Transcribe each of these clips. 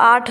8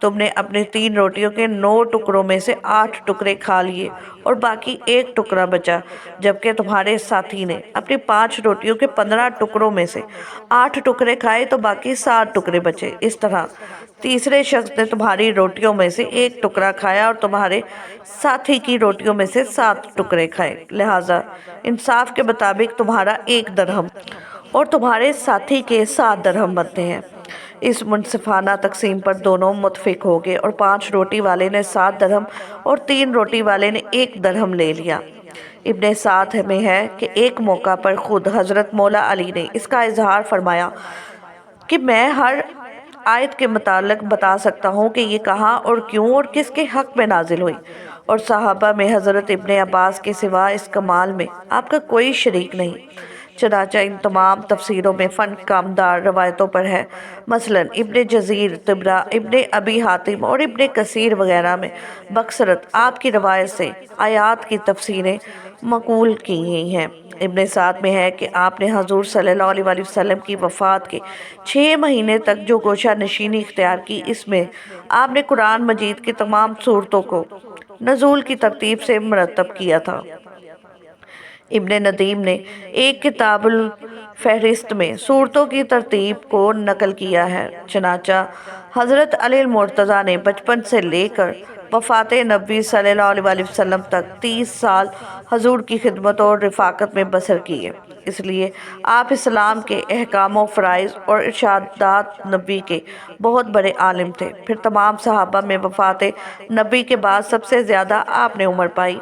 تم نے اپنی 3 روٹیوں کے 9 ٹکڑوں میں سے 8 ٹکڑے کھا لیے اور باقی 1 ٹکڑا بچا، جبکہ تمہارے ساتھی نے اپنی 5 روٹیوں کے 15 ٹکڑوں میں سے 8 ٹکڑے کھائے تو باقی 7 ٹکڑے بچے۔ اس طرح تیسرے شخص نے تمہاری روٹیوں میں سے 1 ٹکڑا کھایا اور تمہارے ساتھی کی روٹیوں میں سے 7 ٹکڑے کھائے، لہٰذا انصاف کے مطابق تمہارا 1 درہم اور تمہارے ساتھی کے 7 درہم بنتے ہیں۔ اس منصفانہ تقسیم پر دونوں متفق ہو گئے اور 5 روٹی والے نے 7 درہم اور 3 روٹی والے نے 1 درہم لے لیا۔ ابن سعد میں ہے کہ ایک موقع پر خود حضرت مولا علی نے اس کا اظہار فرمایا کہ میں ہر آیت کے متعلق بتا سکتا ہوں کہ یہ کہاں اور کیوں اور کس کے حق میں نازل ہوئی، اور صحابہ میں حضرت ابن عباس کے سوا اس کمال میں آپ کا کوئی شریک نہیں۔ چنانچہ ان تمام تفسیروں میں فن کامدار روایتوں پر ہے، مثلا ابن جزیر طبرہ، ابن ابی حاتم اور ابن کثیر وغیرہ میں بکثرت آپ کی روایت سے آیات کی تفسیریں منقول کی گئی ہیں۔ ابن سعد میں ہے کہ آپ نے حضور صلی اللہ علیہ وسلم کی وفات کے 6 مہینے تک جو گوشہ نشینی اختیار کی، اس میں آپ نے قرآن مجید کی تمام سورتوں کو نزول کی ترتیب سے مرتب کیا تھا۔ ابن ندیم نے ایک کتاب الفہرست میں سورتوں کی ترتیب کو نقل کیا ہے۔ چنانچہ حضرت علی المرتضیٰ نے بچپن سے لے کر وفات نبی صلی اللہ علیہ وسلم تک 30 سال حضور کی خدمت اور رفاقت میں بسر کیے، اس لیے آپ اسلام کے احکام و فرائض اور ارشادات نبی کے بہت بڑے عالم تھے۔ پھر تمام صحابہ میں وفات نبی کے بعد سب سے زیادہ آپ نے عمر پائی۔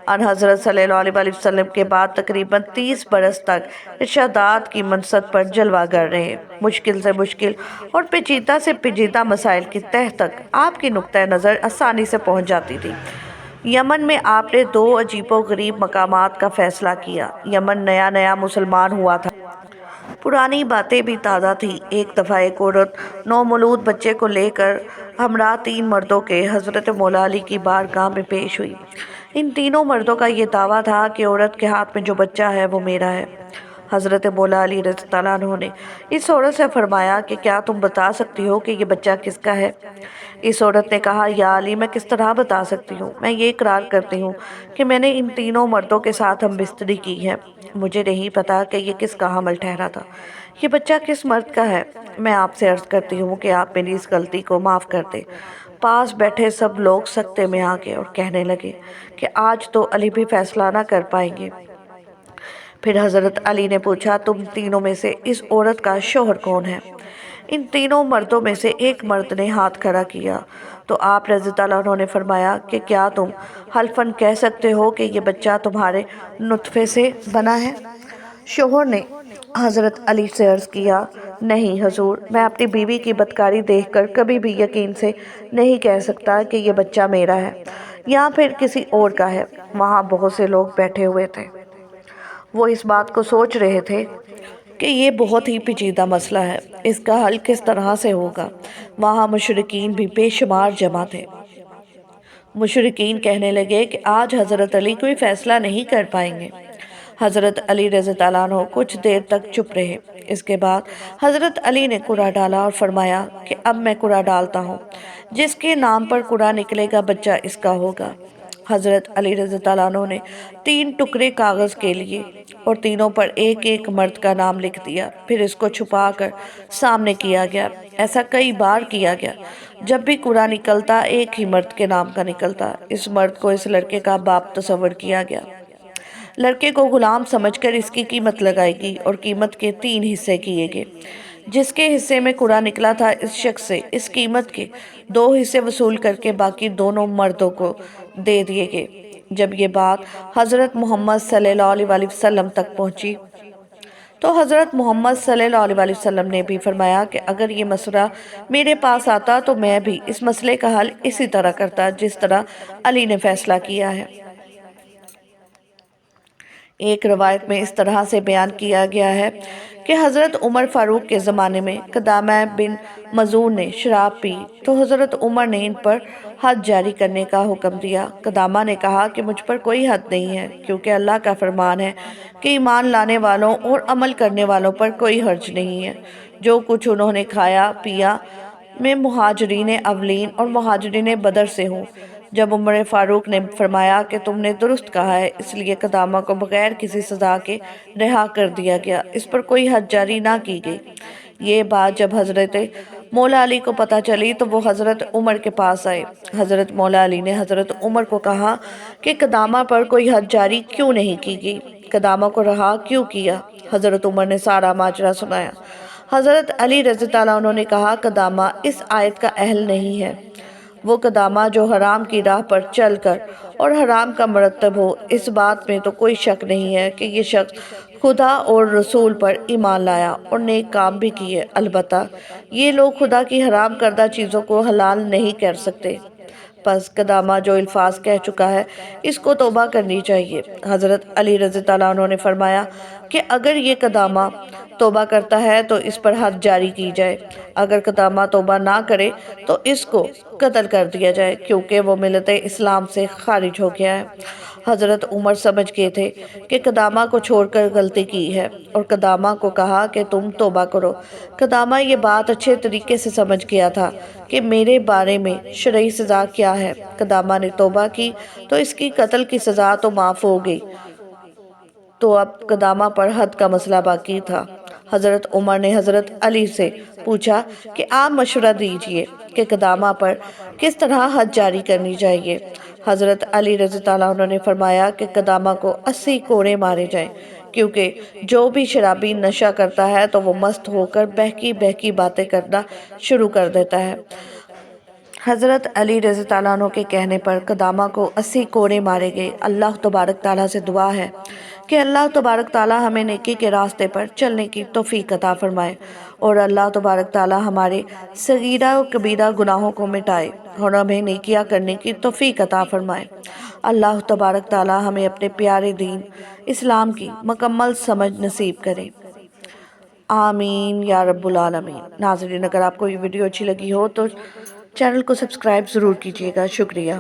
ان حضرت صلی اللہ علیہ وسلم کے بعد تقریباً 30 برس تک ارشادات کی منصت پر جلوہ گر رہے، مشکل سے مشکل اور پیچیدہ سے پیچیدہ مسائل کی تہہ تک آپ کی نقطۂ نظر آسانی سے پہنچ جاتی تھی۔ یمن میں آپ نے 2 عجیب و غریب مقامات کا فیصلہ کیا۔ یمن نیا نیا مسلمان ہوا تھا، پرانی باتیں بھی تازہ تھیں۔ ایک دفعہ ایک عورت نومولود بچے کو لے کر ہمراہ 3 مردوں کے حضرت مولا علی کی بارگاہ میں پیش ہوئی۔ ان تینوں مردوں کا یہ دعویٰ تھا کہ عورت کے ہاتھ میں جو بچہ ہے وہ میرا ہے۔ حضرت مولا علی رضی اللہ عنہ نے اس عورت سے فرمایا کہ کیا تم بتا سکتی ہو کہ یہ بچہ کس کا ہے؟ اس عورت نے کہا، یا علی، میں کس طرح بتا سکتی ہوں؟ میں یہ اقرار کرتی ہوں کہ میں نے ان تینوں مردوں کے ساتھ ہم بستری کی ہے، مجھے نہیں پتا کہ یہ کس کا حمل ٹھہرا تھا، یہ بچہ کس مرد کا ہے۔ میں آپ سے عرض کرتی ہوں کہ آپ میری اس غلطی کو معاف کر دیں۔ پاس بیٹھے سب لوگ سکتے میں آ گئے اور کہنے لگے کہ آج تو علی بھی فیصلہ نہ کر پائیں گے۔ پھر حضرت علی نے پوچھا، تم تینوں میں سے اس عورت کا شوہر کون ہے؟ ان تینوں مردوں میں سے ایک مرد نے ہاتھ کھڑا کیا تو آپ رضی اللہ عنہ نے فرمایا کہ کیا تم حلفاً کہہ سکتے ہو کہ یہ بچہ تمہارے نطفے سے بنا ہے؟ شوہر نے حضرت علی سے عرض کیا، نہیں حضور، میں اپنی بیوی کی بدکاری دیکھ کر کبھی بھی یقین سے نہیں کہہ سکتا کہ یہ بچہ میرا ہے یا پھر کسی اور کا ہے۔ وہاں بہت سے لوگ بیٹھے ہوئے تھے، وہ اس بات کو سوچ رہے تھے کہ یہ بہت ہی پیچیدہ مسئلہ ہے، اس کا حل کس طرح سے ہوگا۔ وہاں مشرکین بھی بے شمار جمع تھے۔ مشرکین کہنے لگے کہ آج حضرت علی کوئی فیصلہ نہیں کر پائیں گے۔ حضرت علی رضی اللہ عنہ کچھ دیر تک چپ رہے۔ اس کے بعد حضرت علی نے قرعہ ڈالا اور فرمایا کہ اب میں قرعہ ڈالتا ہوں، جس کے نام پر قرعہ نکلے گا بچہ اس کا ہوگا۔ حضرت علی رضی اللہ عنہ نے 3 ٹکڑے کاغذ کے لیے اور تینوں پر ایک ایک مرد کا نام لکھ دیا، پھر اس کو چھپا کر سامنے کیا گیا۔ ایسا کئی بار کیا گیا، جب بھی قرعہ نکلتا ایک ہی مرد کے نام کا نکلتا۔ اس مرد کو اس لڑکے کا باپ تصور کیا گیا۔ لڑکے کو غلام سمجھ کر اس کی قیمت لگائی گئی اور قیمت کے 3 حصے کیے گئے۔ جس کے حصے میں قرعہ نکلا تھا، اس شخص سے اس قیمت کے 2 حصے وصول کر کے باقی دونوں مردوں کو دے دیے گئے۔ جب یہ بات حضرت محمد صلی اللہ علیہ وسلم تک پہنچی تو حضرت محمد صلی اللہ علیہ وسلم نے بھی فرمایا کہ اگر یہ مسئلہ میرے پاس آتا تو میں بھی اس مسئلے کا حل اسی طرح کرتا جس طرح علی نے فیصلہ کیا ہے۔ ایک روایت میں اس طرح سے بیان کیا گیا ہے کہ حضرت عمر فاروق کے زمانے میں قدامہ بن مظعون نے شراب پی تو حضرت عمر نے ان پر حد جاری کرنے کا حکم دیا۔ قدامہ نے کہا کہ مجھ پر کوئی حد نہیں ہے، کیونکہ اللہ کا فرمان ہے کہ ایمان لانے والوں اور عمل کرنے والوں پر کوئی حرج نہیں ہے۔ جو کچھ انہوں نے کھایا پیا میں مہاجرین اولین اور مہاجرین بدر سے ہوں۔ جب عمر فاروق نے فرمایا کہ تم نے درست کہا ہے، اس لیے قدامہ کو بغیر کسی سزا کے رہا کر دیا گیا، اس پر کوئی حد جاری نہ کی گئی۔ یہ بات جب حضرت مولا علی کو پتہ چلی تو وہ حضرت عمر کے پاس آئے۔ حضرت مولا علی نے حضرت عمر کو کہا کہ قدامہ پر کوئی حد جاری کیوں نہیں کی گئی، قدامہ کو رہا کیوں کیا؟ حضرت عمر نے سارا ماجرا سنایا۔ حضرت علی رضی اللہ عنہ نے کہا قدامہ اس آیت کا اہل نہیں ہے۔ وہ قدامہ جو حرام کی راہ پر چل کر اور حرام کا مرتب ہو، اس بات میں تو کوئی شک نہیں ہے کہ یہ شخص خدا اور رسول پر ایمان لایا اور نیک کام بھی کیے، البتہ یہ لوگ خدا کی حرام کردہ چیزوں کو حلال نہیں کر سکتے۔ پس قدامہ جو الفاظ کہہ چکا ہے اس کو توبہ کرنی چاہیے۔ حضرت علی رضی اللہ عنہ نے فرمایا کہ اگر یہ قدامہ توبہ کرتا ہے تو اس پر حد جاری کی جائے، اگر قدامہ توبہ نہ کرے تو اس کو قتل کر دیا جائے، کیونکہ وہ ملت اسلام سے خارج ہو گیا ہے۔ حضرت عمر سمجھ گئے تھے کہ قدامہ کو چھوڑ کر غلطی کی ہے اور قدامہ کو کہا کہ تم توبہ کرو۔ قدامہ یہ بات اچھے طریقے سے سمجھ گیا تھا کہ میرے بارے میں شرعی سزا کیا ہے۔ قدامہ نے توبہ کی تو اس کی قتل کی سزا تو معاف ہو گئی، تو اب قدامہ پر حد کا مسئلہ باقی تھا۔ حضرت عمر نے حضرت علی سے پوچھا کہ آپ مشورہ دیجئے کہ قدامہ پر کس طرح حد جاری کرنی چاہیے۔ حضرت علی رضی اللہ عنہ نے فرمایا کہ قدامہ کو 80 کوڑے مارے جائیں، کیونکہ جو بھی شرابی نشہ کرتا ہے تو وہ مست ہو کر بہکی بہکی باتیں کرنا شروع کر دیتا ہے۔ حضرت علی رضی اللہ عنہ کے کہنے پر قدامہ کو 80 کوڑے مارے گئے۔ اللہ تبارک تعالیٰ سے دعا ہے کہ اللہ تبارک تعالیٰ ہمیں نیکی کے راستے پر چلنے کی توفیق عطا فرمائے اور اللہ تبارک تعالیٰ ہمارے صغیرہ و کبیرہ گناہوں کو مٹائے اور ہمیں نیکیاں کرنے کی توفیق عطا فرمائے۔ اللہ تبارک تعالیٰ ہمیں اپنے پیارے دین اسلام کی مکمل سمجھ نصیب کرے، آمین یا رب العالمین۔ ناظرین، اگر آپ کو یہ ویڈیو اچھی لگی ہو تو چینل کو سبسکرائب ضرور کیجیے گا۔ شکریہ۔